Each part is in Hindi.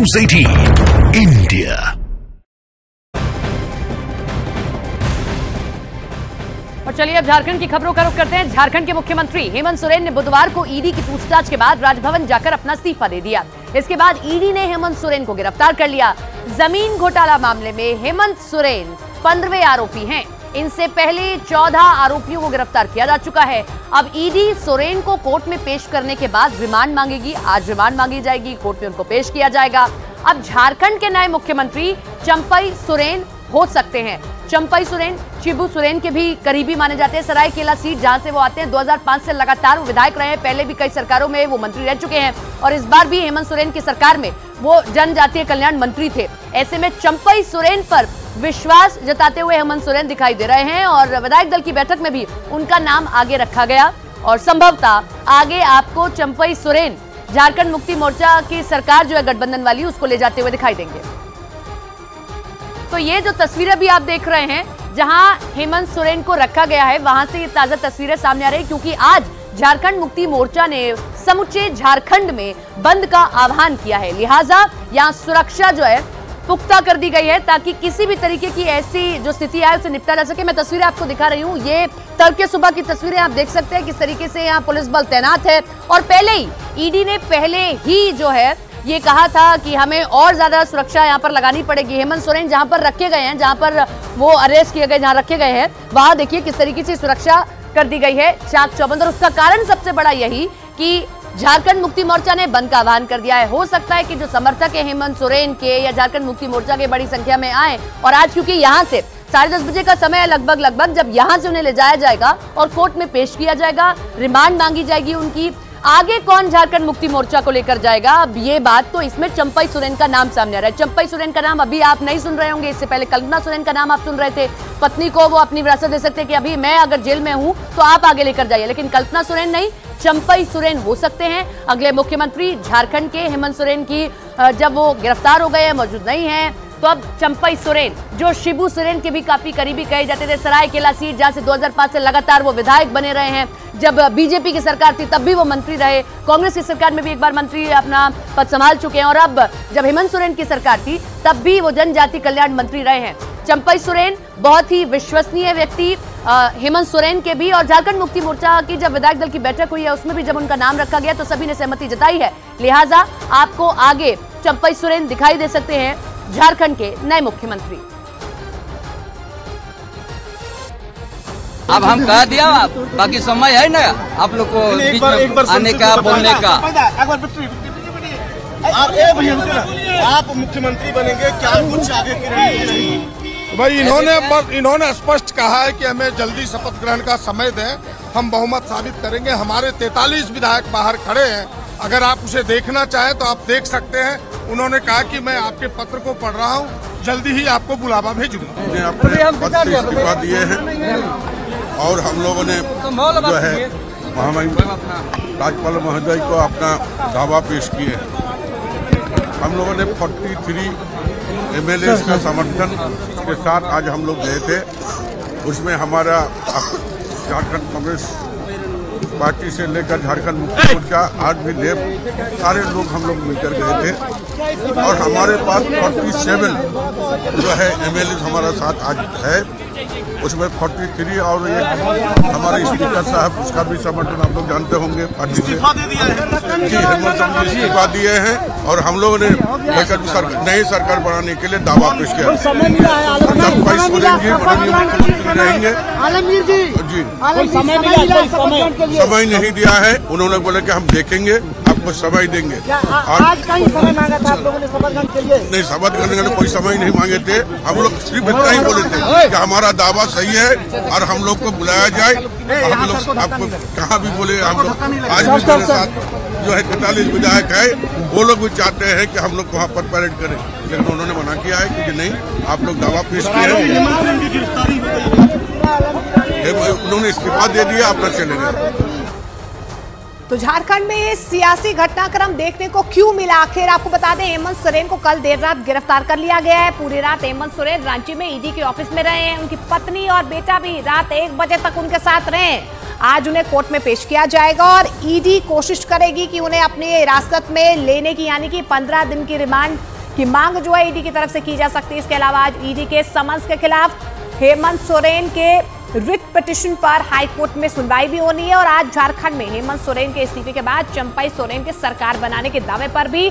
News 18 India। और चलिए अब झारखंड की खबरों का रुख करते हैं। झारखंड के मुख्यमंत्री हेमंत सोरेन ने बुधवार को ईडी की पूछताछ के बाद राजभवन जाकर अपना इस्तीफा दे दिया। इसके बाद ईडी ने हेमंत सोरेन को गिरफ्तार कर लिया। जमीन घोटाला मामले में हेमंत सोरेन 15वें आरोपी हैं। इनसे पहले 14 आरोपियों को गिरफ्तार किया जा चुका है। अब ईडी सोरेन को कोर्ट में पेश करने के बाद रिमांड मांगेगी। आज रिमांड मांगी जाएगी, कोर्ट में उनको पेश किया जाएगा। अब झारखंड के नए मुख्यमंत्री चंपई सोरेन हो सकते हैं। चंपई सोरेन शिबू सोरेन के भी करीबी माने जाते हैं। सरायकेला सीट जहां से वो आते हैं, 2005 से लगातार वो विधायक रहे हैं। पहले भी कई सरकारों में वो मंत्री रह चुके हैं और इस बार भी हेमंत सोरेन की सरकार में वो जनजातीय कल्याण मंत्री थे। ऐसे में चंपई सोरेन पर विश्वास जताते हुए हेमंत सोरेन दिखाई दे रहे हैं और विधायक दल की बैठक में भी उनका नाम आगे रखा गया और संभवतः आगे आपको चंपई सोरेन झारखंड मुक्ति मोर्चा की सरकार जो है गठबंधन वाली, उसको ले जाते हुए दिखाई देंगे। तो ये जो तस्वीरें भी आप देख रहे हैं, जहां हेमंत सोरेन को रखा गया है, वहां से ये ताजा तस्वीरें सामने आ रही है, क्योंकि आज झारखंड मुक्ति मोर्चा ने समूचे झारखंड में बंद का आह्वान किया है। लिहाजा यहां सुरक्षा जो है पुख्ता कर दी गई है ताकि किसी भी तरीके की ऐसी जो स्थिति है उससे निपटा जा सके। मैं तस्वीरें आपको दिखा रही हूँ, ये तड़के सुबह की तस्वीरें आप देख सकते हैं किस तरीके से यहाँ पुलिस बल तैनात है। और पहले ही ईडी ने पहले ही जो है ये कहा था कि हमें और ज्यादा सुरक्षा यहाँ पर लगानी पड़ेगी। हेमंत सोरेन जहाँ पर रखे गए हैं, जहाँ पर वो अरेस्ट किए गए, जहाँ रखे गए हैं, वहां देखिए किस तरीके से सुरक्षा कर दी गई है, चाक चौबंद। और उसका कारण सबसे बड़ा यही कि झारखंड मुक्ति मोर्चा ने बंद का आह्वान कर दिया है। हो सकता है कि जो समर्थक है हेमंत सोरेन के या झारखंड मुक्ति मोर्चा के बड़ी संख्या में आए और आज क्योंकि यहाँ से 10:30 बजे का समय है लगभग जब यहाँ से उन्हें ले जाया जाएगा और कोर्ट में पेश किया जाएगा, रिमांड मांगी जाएगी उनकी। आगे कौन झारखंड मुक्ति मोर्चा को लेकर जाएगा, अब ये बात तो इसमें चंपई सोरेन का नाम सामने आ रहा है। चंपई सोरेन का नाम अभी आप नहीं सुन रहे होंगे, इससे पहले कल्पना सोरेन का नाम आप सुन रहे थे। पत्नी को वो अपनी विरासत दे सकते हैं कि अभी मैं अगर जेल में हूं तो आप आगे लेकर जाइए, लेकिन कल्पना सोरेन नहीं, चंपई सोरेन हो सकते हैं अगले मुख्यमंत्री झारखंड के। हेमंत सोरेन की जब वो गिरफ्तार हो गए हैं, मौजूद नहीं है, तो अब चंपई सोरेन जो शिबू सोरेन के भी काफी करीबी कहे जाते थे, सरायकेला सीट जहां से 2005 से लगातार वो विधायक बने रहे हैं। जब बीजेपी की सरकार थी तब भी वो मंत्री रहे, कांग्रेस की सरकार में भी एक बार मंत्री अपना पद संभाल चुके हैं और अब जब हेमंत सोरेन की सरकार थी तब भी वो जनजाति कल्याण मंत्री रहे हैं। चंपई सोरेन बहुत ही विश्वसनीय व्यक्ति हेमंत सोरेन के भी, और झारखंड मुक्ति मोर्चा की जब विधायक दल की बैठक हुई है उसमें भी जब उनका नाम रखा गया तो सभी ने सहमति जताई है। लिहाजा आपको आगे चंपई सोरेन दिखाई दे सकते हैं झारखंड के नए मुख्यमंत्री। अब हम कह दिया, बाकी समय है ना आप लोग को बीच में आने का, बोलने का। आप मुख्यमंत्री बनेंगे, क्या कुछ आगे की रणनीति? भाई इन्होंने स्पष्ट कहा है कि हमें जल्दी शपथ ग्रहण का समय दें, हम बहुमत साबित करेंगे। हमारे 43 विधायक बाहर खड़े हैं, अगर आप उसे देखना चाहें तो आप देख सकते हैं। उन्होंने कहा कि मैं आपके पत्र को पढ़ रहा हूं, जल्दी ही आपको बुलावा भेजूंगा। उन्हें अपने पद से इस्तीफा दिए हैं और हम लोगों ने जो है महामहिम राज्यपाल महोदय को अपना दावा पेश किए हैं। हम लोगों ने 43 MLA का समर्थन के साथ आज हम लोग गए थे। उसमें हमारा झारखंड कांग्रेस पार्टी से लेकर झारखंड मुक्ति मोर्चा आज भी सारे लोग हम लोग मिलकर गए थे और हमारे पास 47 जो है MLA हमारा साथ आज है। उसमें 43 और एक हमारे स्पीकर साहब, उसका भी समर्थन आप लोग जानते होंगे, इस्तीफा दे दिया है जी, हेमंत इस्तीफा दिए हैं और हम लोगों ने नई सरकार बनाने के लिए दावा पेश किया। चंपई सोरेन जी माननीय मुख्यमंत्री रहेंगे। आलमगीर जी समय नहीं दिया है, उन्होंने बोला कि हम देखेंगे, आपको समय देंगे। आज का ही समय मांगा था आप लोगों ने शपथ ग्रहण के लिए? नहीं, शपथ ग्रहण के कोई समय नहीं मांगे थे। हम लोग सिर्फ इतना ही बोले थे कि हमारा दावा सही है और हम लोग को बुलाया जाए। हम लोग आपको कहाँ भी बोले, हम लोग आज भी मेरे साथ जो है 43 विधायक है, वो लोग भी चाहते हैं कि हम लोग वहाँ पर परेड करें, लेकिन उन्होंने मना किया है कि नहीं, आप लोग दावा पेश किए हैं। उन्होंने इस्तीफा दे दिया, अपना चले गए। तो झारखंड में ये सियासी घटनाक्रम देखने को क्यों मिला, आखिर आपको बता दें हेमंत सोरेन को कल देर रात गिरफ्तार कर लिया गया है। पूरी रात हेमंत सोरेन रांची में ईडी के ऑफिस में रहे हैं। उनकी पत्नी और बेटा भी रात 1 बजे तक उनके साथ रहे। आज उन्हें कोर्ट में पेश किया जाएगा और ईडी कोशिश करेगी कि उन्हें अपनी हिरासत में लेने की, यानी कि 15 दिन की रिमांड की मांग जो है ईडी की तरफ से की जा सकती है। इसके अलावा आज ईडी के समन्स के खिलाफ हेमंत सोरेन के रिट पिटीशन पर हाईकोर्ट में सुनवाई भी होनी है। और आज झारखंड में हेमंत सोरेन के इस्तीफे के बाद चंपई सोरेन के सरकार बनाने के दावे पर भी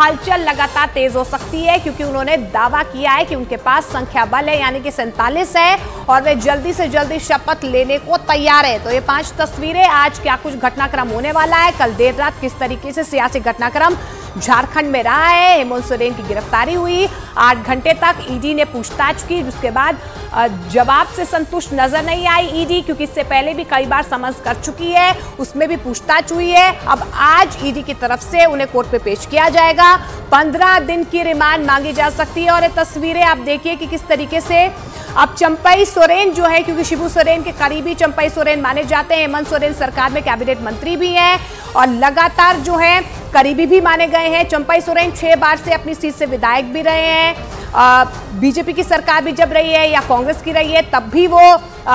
हलचल लगातार तेज हो सकती है, क्योंकि उन्होंने दावा किया है कि उनके पास संख्या बल है, यानी कि 47 है, और वे जल्दी से जल्दी शपथ लेने को तैयार है। तो ये 5 तस्वीरें, आज क्या कुछ घटनाक्रम होने वाला है, कल देर रात किस तरीके से सियासी घटनाक्रम झारखंड में रहा है। हेमंत सोरेन की गिरफ्तारी हुई, 8 घंटे तक ईडी ने पूछताछ की, जिसके बाद जवाब से संतुष्ट नजर नहीं आई ईडी, क्योंकि इससे पहले भी कई बार समन्स कर चुकी है, उसमें भी पूछताछ हुई है। अब आज ईडी की तरफ से उन्हें कोर्ट पे पेश किया जाएगा, 15 दिन की रिमांड मांगी जा सकती है। और ये तस्वीरें आप देखिए कि किस तरीके से अब चंपई सोरेन जो है, क्योंकि शिबू सोरेन के करीबी चंपई सोरेन माने जाते हैं, हेमंत सोरेन सरकार में कैबिनेट मंत्री भी हैं और लगातार जो है करीबी भी माने गए हैं। चंपई सोरेन 6 बार से अपनी सीट से विधायक भी रहे हैं। बीजेपी की सरकार भी जब रही है या कांग्रेस की रही है तब भी वो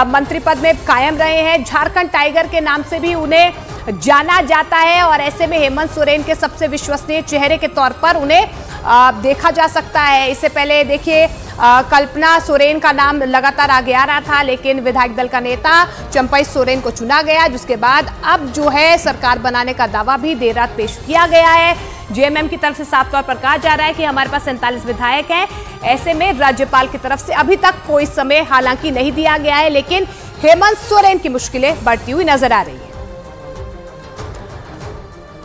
मंत्री पद में कायम रहे हैं। झारखंड टाइगर के नाम से भी उन्हें जाना जाता है और ऐसे में हेमंत सोरेन के सबसे विश्वसनीय चेहरे के तौर पर उन्हें देखा जा सकता है। इससे पहले देखिए कल्पना सोरेन का नाम लगातार आगे आ रहा था, लेकिन विधायक दल का नेता चंपई सोरेन को चुना गया, जिसके बाद अब जो है सरकार बनाने का दावा भी देर रात पेश किया गया है। जेएमएम की तरफ से साफ तौर पर कहा जा रहा है कि हमारे पास 47 विधायक हैं। ऐसे में राज्यपाल की तरफ से अभी तक कोई समय हालांकि नहीं दिया गया है, लेकिन हेमंत सोरेन की मुश्किलें बढ़ती हुई नजर आ रही है।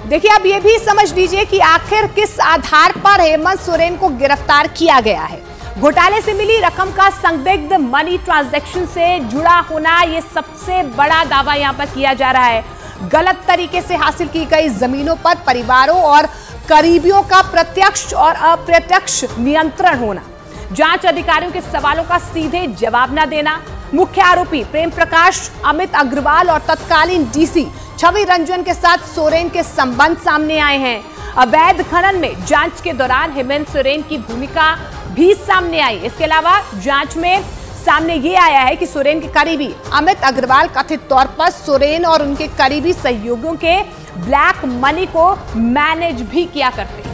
देखिए अब ये भी समझ लीजिए कि आखिर किस आधार पर हेमंत सोरेन को गिरफ्तार किया गया है। घोटाले से मिली रकम का संदिग्ध मनी ट्रांजैक्शन से जुड़ा होना, ये सबसे बड़ा दावा यहां पर किया जा रहा है। गलत तरीके से हासिल की गई जमीनों पर परिवारों और करीबियों का प्रत्यक्ष और अप्रत्यक्ष नियंत्रण होना, जांच अधिकारियों के सवालों का सीधे जवाब न देना, मुख्य आरोपी प्रेम प्रकाश, अमित अग्रवाल और तत्कालीन डीसी छवि रंजन के साथ सोरेन के संबंध सामने आए हैं। अवैध खनन में जांच के दौरान हेमंत सोरेन की भूमिका भी सामने आई। इसके अलावा जांच में सामने ये आया है कि सोरेन के करीबी अमित अग्रवाल कथित तौर पर सोरेन और उनके करीबी सहयोगियों के ब्लैक मनी को मैनेज भी किया करते हैं।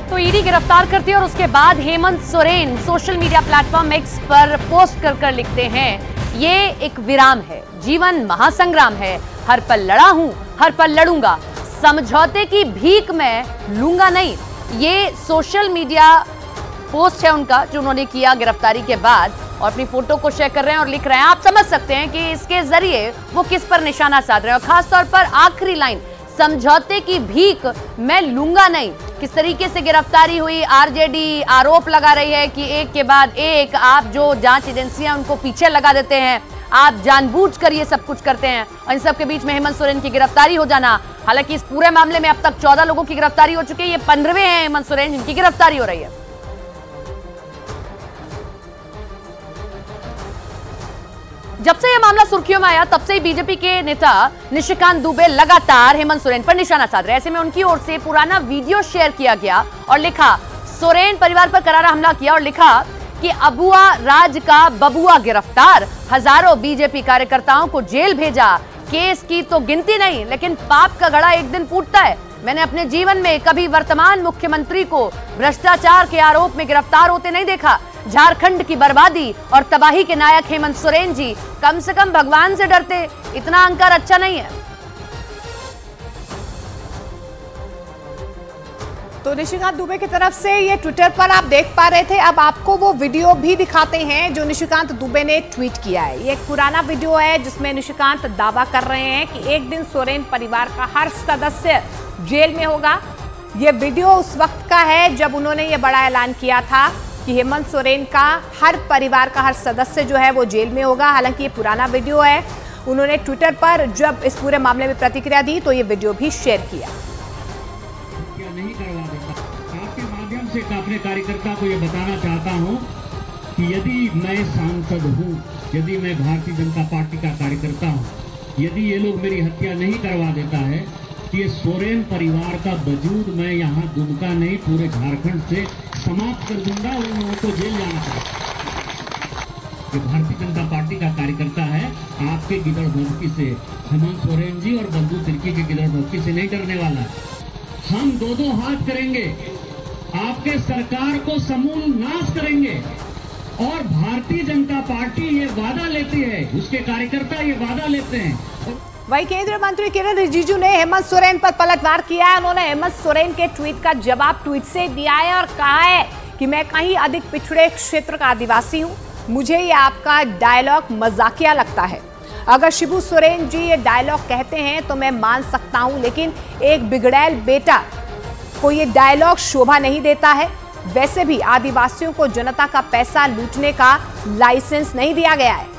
तो ईडी गिरफ्तार करती है और उसके बाद Hemant Soren social media platform x पर पोस्ट कर लिखते हैं, ये एक विराम है, जीवन महासंग्राम है, हर पल लड़ा हूं, हर पल लड़ूंगा, समझौते की भीख मैं लूंगा नहीं। ये सोशल मीडिया पोस्ट है उनका जो उन्होंने किया गिरफ्तारी के बाद, और अपनी फोटो को शेयर कर रहे हैं और लिख रहे हैं। आप समझ सकते हैं कि इसके जरिए वो किस पर निशाना साध रहे हैं, और खासतौर पर आखिरी लाइन, समझौते की भीख मैं लूंगा नहीं। किस तरीके से गिरफ्तारी हुई, आरजेडी आरोप लगा रही है कि एक के बाद एक आप जो जांच एजेंसियां उनको पीछे लगा देते हैं, आप जानबूझकर ये सब कुछ करते हैं। और इन सब के बीच में हेमंत सोरेन की गिरफ्तारी हो जाना, हालांकि इस पूरे मामले में अब तक 14 लोगों की गिरफ्तारी हो चुकी है, ये 15वें हैं हेमंत सोरेन जिनकी गिरफ्तारी हो रही है। जब से यह मामला सुर्खियों में आया तब से ही बीजेपी के नेता निशिकांत दुबे लगातार हेमंत सोरेन पर निशाना साध रहे हैं। ऐसे में उनकी ओर से पुराना वीडियो शेयर किया गया और लिखा, सोरेन परिवार पर करारा हमला किया और लिखा कि अबुआ राज का बबुआ गिरफ्तार, हजारों बीजेपी कार्यकर्ताओं को जेल भेजा, केस की तो गिनती नहीं, लेकिन पाप का घड़ा एक दिन फूटता है। मैंने अपने जीवन में कभी वर्तमान मुख्यमंत्री को भ्रष्टाचार के आरोप में गिरफ्तार होते नहीं देखा। झारखंड की बर्बादी और तबाही के नायक हेमंत सोरेन जी कम से कम भगवान से डरते, इतना अहंकार अच्छा नहीं है। तो निशिकांत दुबे की तरफ से ये ट्विटर पर आप देख पा रहे थे। अब आपको वो वीडियो भी दिखाते हैं जो निशिकांत दुबे ने ट्वीट किया है। ये एक पुराना वीडियो है जिसमें निशिकांत दावा कर रहे हैं कि एक दिन सोरेन परिवार का हर सदस्य जेल में होगा। ये वीडियो उस वक्त का है जब उन्होंने ये बड़ा ऐलान किया था कि हेमंत सोरेन का हर परिवार का हर सदस्य जो है वो जेल में होगा। हालांकि ये पुराना वीडियो है। उन्होंने ट्विटर पर जब इस पूरे मामले में प्रतिक्रिया दी तो ये वीडियो भी शेयर किया। नहीं करवा देता। आपके माध्यम से अपने कार्यकर्ता को ये बताना चाहता हूं कि यदि मैं सांसद हूँ, यदि मैं भारतीय जनता पार्टी का कार्यकर्ता हूँ, यदि ये लोग मेरी हत्या नहीं करवा देता है कि ये सोरेन परिवार का वजूद मैं यहाँ दुमका नहीं पूरे झारखंड से समाप्त कर दूंगा और उन लोगों को जेल जाना पड़ेगा। ये भारतीय जनता पार्टी का कार्यकर्ता है, आपके गिदड़ भौंकी से, हेमंत सोरेन जी और बंधु तिर्की के गिदड़ भौंकी से नहीं डरने वाला है। हम दो हाथ करेंगे, आपके सरकार को समूल नाश करेंगे। और भारतीय जनता पार्टी ये वादा लेती है, उसके कार्यकर्ता ये वादा लेते हैं। वही केंद्रीय मंत्री किरण रिजिजू ने हेमंत सोरेन पर पलटवार किया है। उन्होंने हेमंत सोरेन के ट्वीट का जवाब ट्वीट से दिया है और कहा है कि मैं कहीं अधिक पिछड़े क्षेत्र का आदिवासी हूं, मुझे ये आपका डायलॉग मजाकिया लगता है। अगर शिबू सोरेन जी ये डायलॉग कहते हैं तो मैं मान सकता हूं, लेकिन एक बिगड़ैल बेटा को ये डायलॉग शोभा नहीं देता है। वैसे भी आदिवासियों को जनता का पैसा लूटने का लाइसेंस नहीं दिया गया है।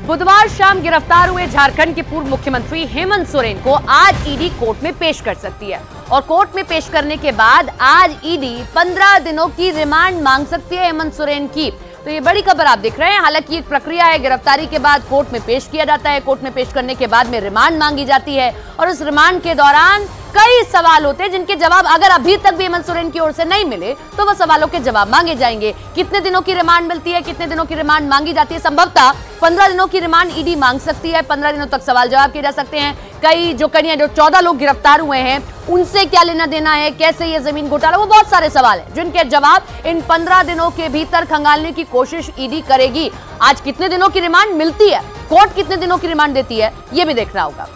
बुधवार शाम गिरफ्तार हुए झारखंड के पूर्व मुख्यमंत्री हेमंत सोरेन को आज ईडी कोर्ट में पेश कर सकती है और कोर्ट में पेश करने के बाद आज ईडी 15 दिनों की रिमांड मांग सकती है हेमंत सोरेन की। तो ये बड़ी खबर आप देख रहे हैं। हालांकि एक प्रक्रिया है, गिरफ्तारी के बाद कोर्ट में पेश किया जाता है, कोर्ट में पेश करने के बाद में रिमांड मांगी जाती है और उस रिमांड के दौरान कई सवाल होते हैं जिनके जवाब अगर अभी तक भी हेमंत सोरेन की ओर से नहीं मिले तो वह सवालों के जवाब मांगे जाएंगे। कितने दिनों की रिमांड मिलती है, कितने दिनों की रिमांड मांगी जाती है? संभवतः 15 दिनों की रिमांड ईडी मांग सकती है। 15 दिनों तक सवाल जवाब किए जा सकते हैं। कई जो 14 लोग गिरफ्तार हुए हैं उनसे क्या लेना देना है, कैसे ये जमीन घोटाला, वो बहुत सारे सवाल हैं जिनके जवाब इन 15 दिनों के भीतर खंगालने की कोशिश ईडी करेगी। आज कितने दिनों की रिमांड मिलती है, कोर्ट कितने दिनों की रिमांड देती है, ये भी देखना होगा।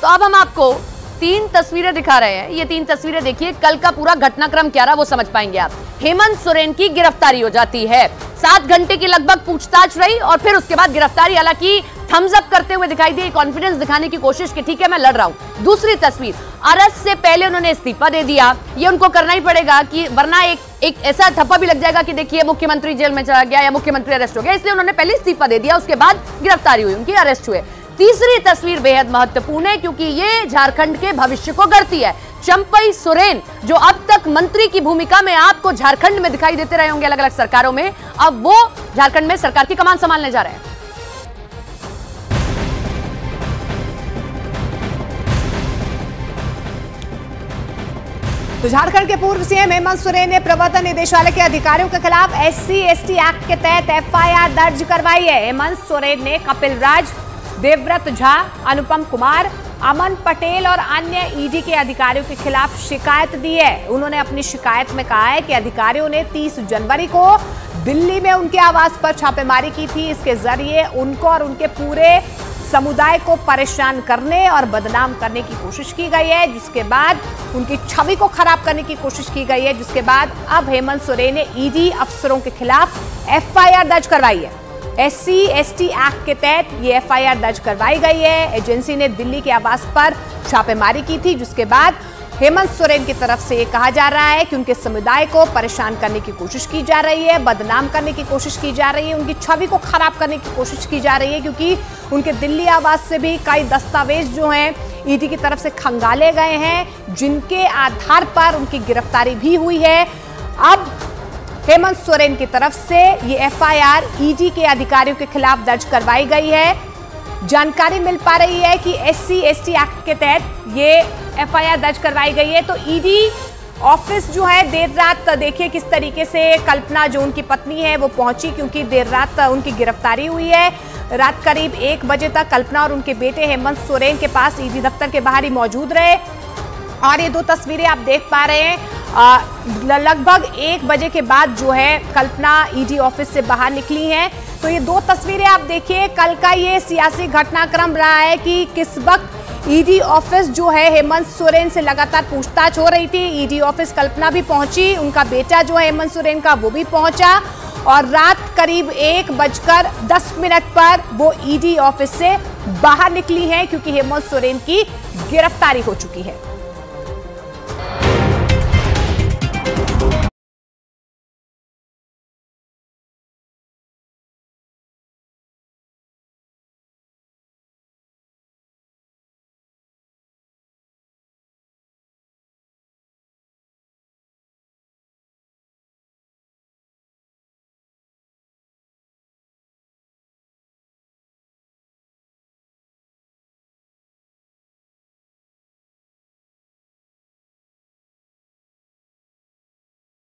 तो अब हम आपको 3 तस्वीरें दिखा रहे हैं। ये 3 तस्वीरें देखिए, कल का पूरा घटनाक्रम क्या रहा वो समझ पाएंगे आप। हेमंत सोरेन की गिरफ्तारी हो जाती है, 7 घंटे की लगभग पूछताछ रही और फिर उसके बाद गिरफ्तारी। हालांकि थम्स अप करते हुए दिखाई दिए, कॉन्फिडेंस दिखाने की कोशिश की, ठीक है मैं लड़ रहा हूं। दूसरी तस्वीर, अरेस्ट से पहले उन्होंने इस्तीफा दे दिया। ये उनको करना ही पड़ेगा कि वरना एक ऐसा थप्पा भी लग जाएगा कि देखिए मुख्यमंत्री जेल में चला गया या मुख्यमंत्री अरेस्ट हो गया, इसलिए उन्होंने पहले इस्तीफा दे दिया, उसके बाद गिरफ्तारी हुई उनकी, अरेस्ट हुए। तीसरी तस्वीर बेहद महत्वपूर्ण है क्योंकि ये झारखंड के भविष्य को गढ़ती है। चंपई सोरेन जो अब तक मंत्री की भूमिका में आपको झारखंड में दिखाई देते रहे होंगे अलग अलग सरकारों में, अब वो झारखंड में सरकार की कमान संभालने जा रहे हैं। तो झारखंड के पूर्व सीएम हेमंत सोरेन ने प्रवर्तन निदेशालय के अधिकारियों के खिलाफ SC/ST एक्ट के तहत FIR दर्ज करवाई है। हेमंत सोरेन ने कपिल राज, देवव्रत झा, अनुपम कुमार, अमन पटेल और अन्य ईडी के अधिकारियों के खिलाफ शिकायत दी है। उन्होंने अपनी शिकायत में कहा है कि अधिकारियों ने 30 जनवरी को दिल्ली में उनके आवास पर छापेमारी की थी। इसके जरिए उनको और उनके पूरे समुदाय को परेशान करने और बदनाम करने की कोशिश की गई है, जिसके बाद उनकी छवि को खराब करने की कोशिश की गई है, जिसके बाद अब हेमंत सोरेन ने ईडी अफसरों के खिलाफ FIR दर्ज करवाई है। SC/ST एक्ट के तहत ये FIR दर्ज करवाई गई है। एजेंसी ने दिल्ली के आवास पर छापेमारी की थी, जिसके बाद हेमंत सोरेन की तरफ से ये कहा जा रहा है कि उनके समुदाय को परेशान करने की कोशिश की जा रही है, बदनाम करने की कोशिश की जा रही है, उनकी छवि को खराब करने की कोशिश की जा रही है, क्योंकि उनके दिल्ली आवास से भी कई दस्तावेज जो हैं ईडी की तरफ से खंगाले गए हैं, जिनके आधार पर उनकी गिरफ्तारी भी हुई है। अब हेमंत सोरेन की तरफ से ये FIR ईडी के अधिकारियों के खिलाफ दर्ज करवाई गई है। जानकारी मिल पा रही है कि SC/ST एक्ट के तहत ये FIR दर्ज करवाई गई है। तो ईडी ऑफिस जो है देर रात देखिए किस तरीके से कल्पना जो उनकी पत्नी है वो पहुंची, क्योंकि देर रात उनकी गिरफ्तारी हुई है। रात करीब 1 बजे तक कल्पना और उनके बेटे हेमंत सोरेन के पास ईडी दफ्तर के बाहर ही मौजूद रहे और ये 2 तस्वीरें आप देख पा रहे हैं। लगभग 1 बजे के बाद जो है कल्पना ईडी ऑफिस से बाहर निकली हैं। तो ये 2 तस्वीरें आप देखिए, कल का ये सियासी घटनाक्रम रहा है कि किस वक्त ईडी ऑफिस जो है हेमंत सोरेन से लगातार पूछताछ हो रही थी। ईडी ऑफिस कल्पना भी पहुंची, उनका बेटा जो है हेमंत सोरेन का वो भी पहुंचा और रात करीब 1:10 पर वो ईडी ऑफिस से बाहर निकली हैं, क्योंकि हेमंत सोरेन की गिरफ्तारी हो चुकी है।